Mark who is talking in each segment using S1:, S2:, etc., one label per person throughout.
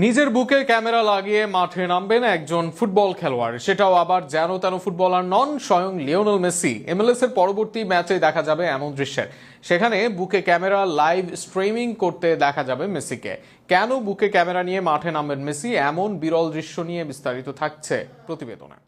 S1: নিজের বুকে ক্যামেরা লাগিয়ে মাঠে নামবেন একজন ফুটবল খেলোয়াড়, সেটাও আবার যেন তেন ফুটবলার নন, স্বয়ং লিওনেল মেসি। এমএলএস এর পরবর্তী ম্যাচে দেখা যাবে এমন দৃশ্যের, সেখানে বুকে ক্যামেরা লাইভ স্ট্রিমিং করতে দেখা যাবে মেসিকে। কেন বুকে ক্যামেরা নিয়ে মাঠে নামবেন মেসি, এমন বিরল দৃশ্য নিয়ে বিস্তারিত থাকছে প্রতিবেদনে।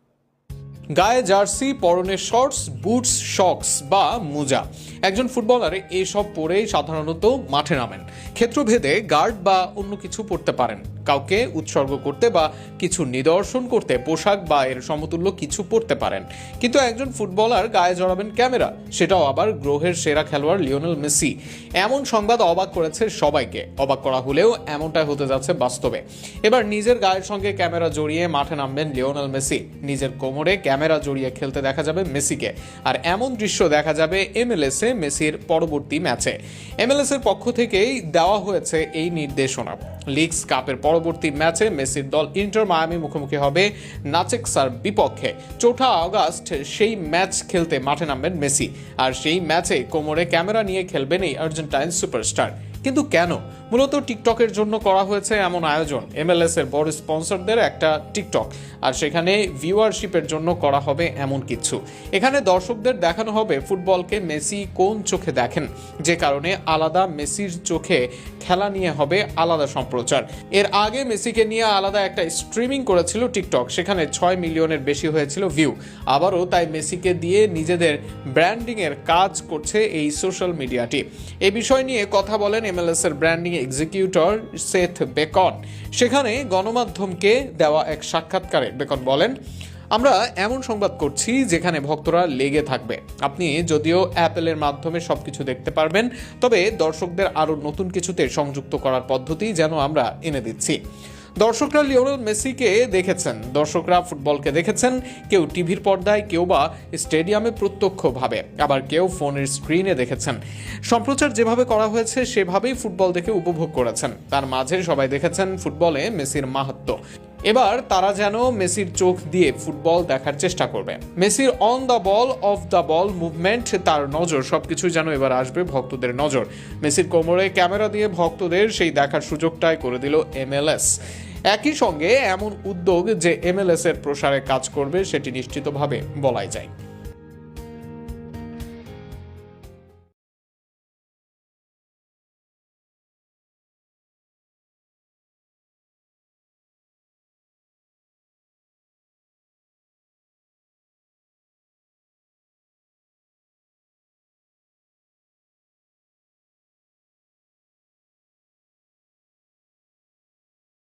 S1: গায়ে জার্সি, পরনে শর্টস, বুটস, শক্স বা মোজা, একজন ফুটবলার এসব পরেই সাধারণত মাঠে নামেন। ক্ষেত্রভেদে গার্ড বা অন্য কিছু পরতে পারেন, কাউকে উৎসর্গ করতে বা কিছু নিদর্শন করতে পোশাক বা এর সমতুল্য কিছু পরতে পারেন। কিন্তু একজন ফুটবলার গায়ে জড়াবেন ক্যামেরা, সেটাও আবার গ্রহের সেরা খেলোয়াড় লিওনেল মেসি। এমন সংবাদ অবাক করেছে সবাইকে। অবাক করা হলেও এমনটাই হতে যাচ্ছে বাস্তবে। এবার নিজের গায়ের সঙ্গে ক্যামেরা জড়িয়ে মাঠে নামবেন লিওনেল মেসি। নিজের কোমরে ক্যামেরা জড়িয়ে খেলতে দেখা যাবে মেসিকে। আর এমন দৃশ্য দেখা যাবে এমএলএস এ মেসির পরবর্তী ম্যাচে। এমএলএস এর পক্ষ থেকেই দেওয়া হয়েছে এই নির্দেশনা। লিগস কাপের পরবর্তী ম্যাচে মেসির দল ইন্টার মায়ামি মুখোমুখি হবে নাচেক্সার বিপক্ষে। 4 আগস্ট সেই ম্যাচ খেলতে মাঠে নামবেন মেসি। আর সেই ম্যাচে কোমরে ক্যামেরা নিয়ে খেলবেন এই আর্জেন্টাইন সুপারস্টার। কিন্তু কেন? মূলত টিকটকের জন্য করা হয়েছে এমন আয়োজন। এমএলএস এর বড় স্পন্সরদের একটা টিকটক, আর সেখানে ভিউয়ারশিপের জন্য করা হবে এমন কিছু। এখানে দর্শকদের দেখানো হবে ফুটবলকে মেসি কোন চোখে দেখেন, যে কারণে আলাদা মেসির চোখে খেলা নিয়ে হবে আলাদা সম্প্রচার। এর আগে মেসিকে নিয়ে আলাদা একটা স্ট্রিমিং করেছিল টিকটক, সেখানে 6 মিলিয়নের বেশি হয়েছিল ভিউ। আবারও তাই মেসিকে দিয়ে নিজেদের ব্র্যান্ডিং এর কাজ করছে এই সোশ্যাল মিডিয়াটি। এই বিষয় নিয়ে কথা বলেন এমএলএস এর ব্র্যান্ডিং এক্সিকিউটর সেথ বেকন। সেখানে গণমাধ্যমকে দেওয়া এক সাক্ষাৎকারে বেকন বলেন, আমরা এমন সংবাদ করছি যেখানে ভক্তরা লেগে থাকবে। আপনি যদিও অ্যাপেলের মাধ্যমে সবকিছু দেখতে পারবেন, তবে দর্শকদের আরো নতুন কিছুতে সংযুক্ত করার পদ্ধতি যেন আমরা এনে দিচ্ছি। দর্শকরা লিওনেল মেসিকে দেখেছেন, দর্শকরা ফুটবলকে দেখেছেন, কেউ টিভির পর্দায়, কেউ বা স্টেডিয়ামে প্রত্যক্ষভাবে, আবার কেউ ফোনের স্ক্রিনে দেখেছেন। সম্প্রচার যেভাবে করা হয়েছে সেভাবেই ফুটবল দেখে উপভোগ করেছেন। তার মাঝে সবাই দেখেছেন ফুটবলে মেসির মাহাত্ম্য। এবার তারা যেন মেসির চোখ দিয়ে ফুটবল দেখার চেষ্টা করবে। মেসির on the ball, of the ball movement, তার নজর, সবকিছু যেন এবার আসবে ভক্তদের নজর। মেসির কোমরে ক্যামেরা দিয়ে ভক্তদের সেই দেখার সুযোগটাই করে দিল এমএলএস। একই সঙ্গে এমন উদ্যোগ যে এমএলএস এর প্রসারে কাজ করবে সেটি নিশ্চিতভাবে বলাই যায়।